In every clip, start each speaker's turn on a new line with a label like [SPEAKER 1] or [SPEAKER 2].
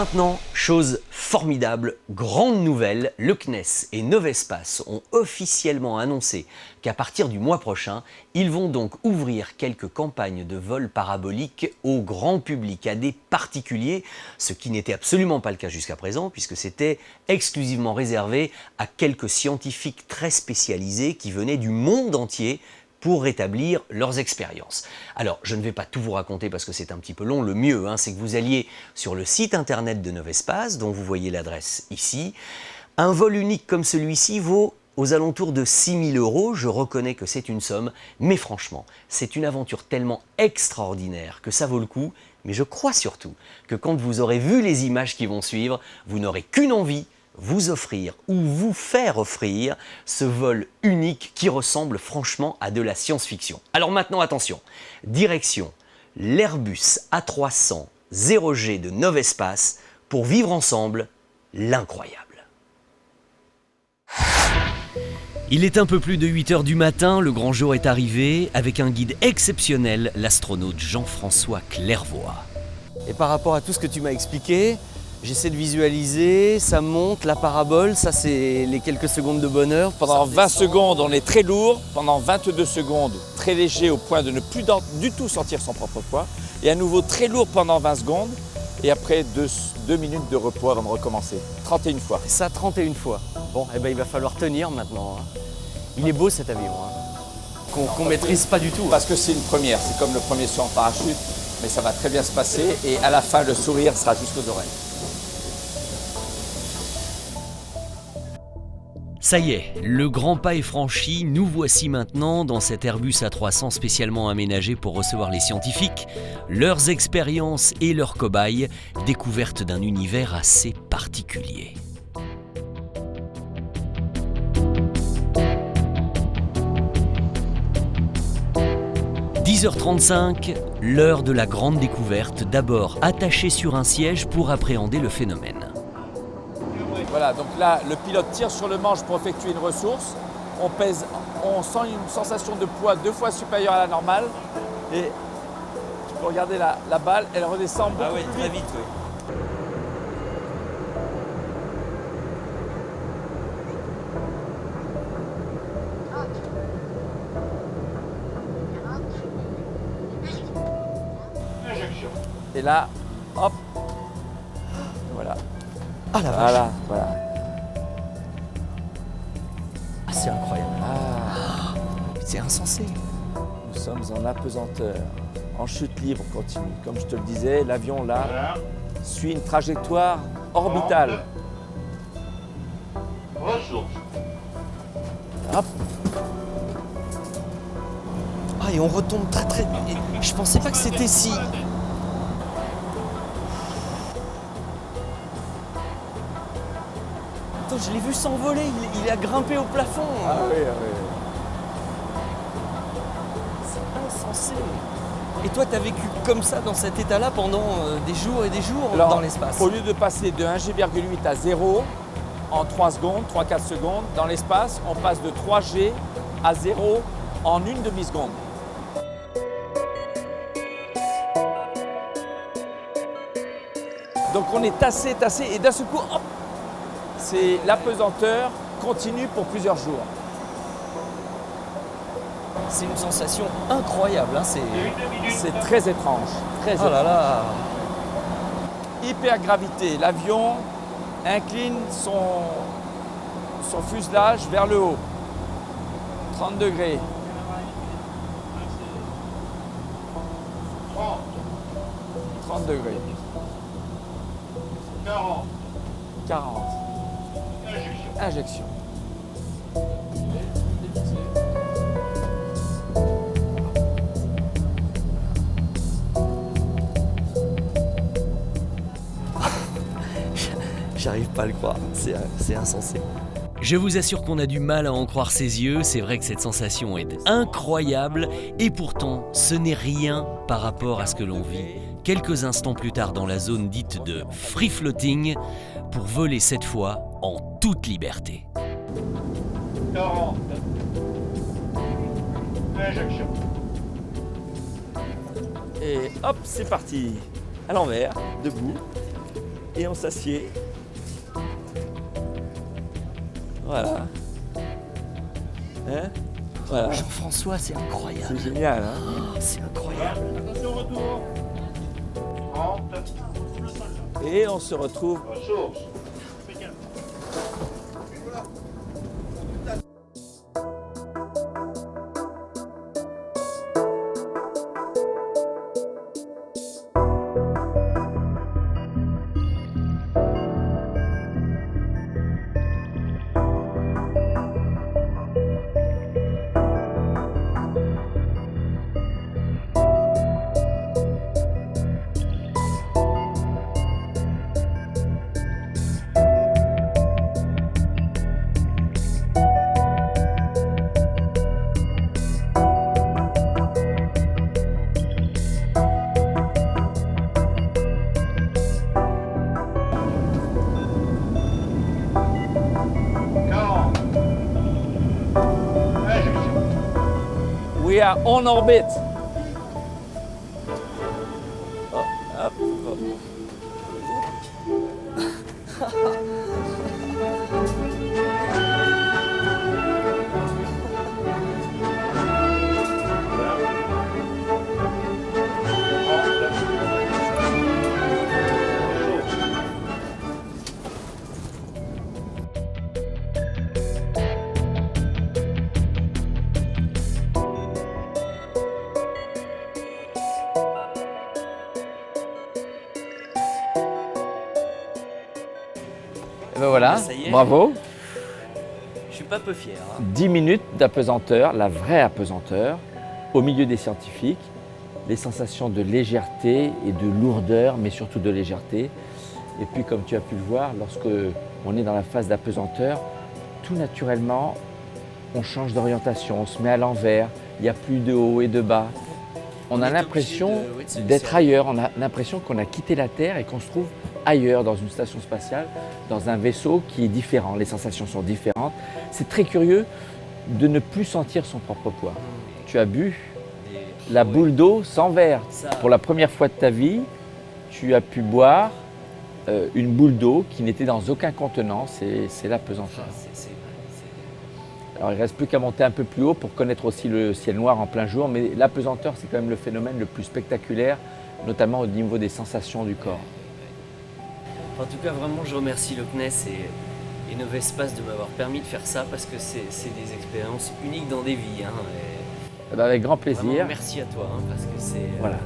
[SPEAKER 1] Maintenant, chose formidable, grande nouvelle, le CNES et Novespace ont officiellement annoncé qu'à partir du mois prochain, ils vont donc ouvrir quelques campagnes de vol parabolique au grand public, à des particuliers, ce qui n'était absolument pas le cas jusqu'à présent, puisque c'était exclusivement réservé à quelques scientifiques très spécialisés qui venaient du monde entier pour rétablir leurs expériences. Alors, je ne vais pas tout vous raconter parce que c'est un petit peu long. Le mieux, c'est que vous alliez sur le site internet de Novespace, dont vous voyez l'adresse ici. Un vol unique comme celui-ci vaut aux alentours de 6 000 €. Je reconnais que c'est une somme, mais franchement, c'est une aventure tellement extraordinaire que ça vaut le coup. Mais je crois surtout que quand vous aurez vu les images qui vont suivre, vous n'aurez qu'une envie: vous offrir ou vous faire offrir ce vol unique qui ressemble franchement à de la science-fiction. Alors maintenant, attention, direction l'Airbus A300 0G de Novespace pour vivre ensemble l'incroyable. Il est un peu plus de 8 h du matin, le grand jour est arrivé avec un guide exceptionnel, l'astronaute Jean-François Clairvoy. Et par rapport à tout ce que tu m'as expliqué, j'essaie de visualiser, ça monte, la parabole, ça c'est les quelques secondes de bonheur.
[SPEAKER 2] Pendant 20 secondes, on est très lourd. Pendant 22 secondes, très léger au point de ne plus du tout sentir son propre poids. Et à nouveau très lourd pendant 20 secondes. Et après 2 minutes de repos avant de recommencer. 31 fois.
[SPEAKER 1] Ça, 31 fois. Bon, il va falloir tenir maintenant. Il est beau cet avion, qu'on maîtrise pas du tout.
[SPEAKER 2] Parce que c'est une première, c'est comme le premier saut en parachute. Mais ça va très bien se passer et à la fin, le sourire sera jusqu'aux oreilles.
[SPEAKER 1] Ça y est, le grand pas est franchi, nous voici maintenant dans cet Airbus A300 spécialement aménagé pour recevoir les scientifiques, leurs expériences et leurs cobayes, découverte d'un univers assez particulier. « 10h35, l'heure de la grande découverte, d'abord attaché sur un siège pour appréhender le phénomène.
[SPEAKER 2] Voilà, donc là, le pilote tire sur le manche pour effectuer une ressource. On pèse, on sent une sensation de poids 2 fois supérieure à la normale. Et tu peux regarder la balle, elle redescend beaucoup plus
[SPEAKER 1] vite, oui.
[SPEAKER 2] Et là, hop, voilà.
[SPEAKER 1] Ah la vache.
[SPEAKER 2] Voilà.
[SPEAKER 1] Ah, c'est incroyable. C'est insensé.
[SPEAKER 2] Nous sommes en apesanteur, en chute libre continue. Comme je te le disais, l'avion là suit une trajectoire orbitale.
[SPEAKER 3] Ressources.
[SPEAKER 2] Hop.
[SPEAKER 1] Ah, et on retombe très... Je pensais pas que c'était si... Attends, je l'ai vu s'envoler, il a grimpé au plafond.
[SPEAKER 2] Ah oui, ah oui.
[SPEAKER 1] C'est insensé. Et toi, t'as vécu comme ça, dans cet état-là, pendant des jours et des jours.
[SPEAKER 2] Alors,
[SPEAKER 1] dans l'espace.
[SPEAKER 2] Au lieu de passer de 1G,8 à 0 en 3 secondes, 3-4 secondes, dans l'espace, on passe de 3G à 0 en 1 demi-seconde. Donc on est tassé, et d'un seul coup, hop, c'est l'apesanteur continue pour plusieurs jours.
[SPEAKER 1] C'est une sensation incroyable.
[SPEAKER 2] C'est très étrange. Très étrange.
[SPEAKER 1] Oh là là.
[SPEAKER 2] Hypergravité. L'avion incline son fuselage vers le haut. 30 degrés. 30 degrés.
[SPEAKER 3] 40.
[SPEAKER 2] 40.
[SPEAKER 3] Injection.
[SPEAKER 2] Injection.
[SPEAKER 1] J'arrive pas à le croire, c'est insensé. Je vous assure qu'on a du mal à en croire ses yeux, c'est vrai que cette sensation est incroyable, et pourtant ce n'est rien par rapport à ce que l'on vit quelques instants plus tard dans la zone dite de free floating, pour voler cette fois en toute liberté.
[SPEAKER 3] 40. Injection.
[SPEAKER 2] Et hop, c'est parti. À l'envers, debout. et on s'assied. Voilà. Hein? Voilà.
[SPEAKER 1] Jean-François, c'est incroyable.
[SPEAKER 2] C'est génial, hein?
[SPEAKER 1] Oh, c'est incroyable.
[SPEAKER 3] Attention, retour. 30.
[SPEAKER 2] Et on se retrouve.
[SPEAKER 3] Ressources. Impeccable.
[SPEAKER 2] We are on orbit. Oh, hop, hop. Et ben voilà,
[SPEAKER 1] Ça y est.
[SPEAKER 2] bravo.
[SPEAKER 1] Je suis pas peu fier. Hein.
[SPEAKER 2] 10 minutes d'apesanteur, la vraie apesanteur, au milieu des scientifiques. Les sensations de légèreté et de lourdeur, mais surtout de légèreté. Et puis, comme tu as pu le voir, lorsque on est dans la phase d'apesanteur, tout naturellement, on change d'orientation, on se met à l'envers, il n'y a plus de haut et de bas. On a
[SPEAKER 1] est
[SPEAKER 2] l'impression
[SPEAKER 1] obligé de se
[SPEAKER 2] d'être
[SPEAKER 1] laisser
[SPEAKER 2] ailleurs, on a l'impression qu'on a quitté la Terre et qu'on se trouve ailleurs, dans une station spatiale, dans un vaisseau qui est différent. Les sensations sont différentes. C'est très curieux de ne plus sentir son propre poids. Tu as bu la boule d'eau sans verre.
[SPEAKER 1] Ça-
[SPEAKER 2] Pour la première fois de ta vie, tu as pu boire une boule d'eau qui n'était dans aucun contenant, c'est l'apesanteur. Alors il ne reste plus qu'à monter un peu plus haut pour connaître aussi le ciel noir en plein jour, mais l'apesanteur c'est quand même le phénomène le plus spectaculaire, notamment au niveau des sensations du corps.
[SPEAKER 1] En tout cas, vraiment, je remercie le CNES et Novespace de m'avoir permis de faire ça parce que c'est des expériences uniques dans des vies. Hein,
[SPEAKER 2] Eh ben, avec grand
[SPEAKER 1] vraiment,
[SPEAKER 2] plaisir.
[SPEAKER 1] merci à toi hein, parce que c'est.
[SPEAKER 2] Voilà.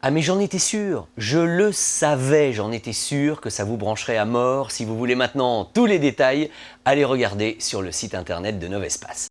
[SPEAKER 1] Ah mais j'en étais sûr, je le savais, j'en étais sûr que ça vous brancherait à mort. Si vous voulez maintenant tous les détails, allez regarder sur le site internet de Novespace.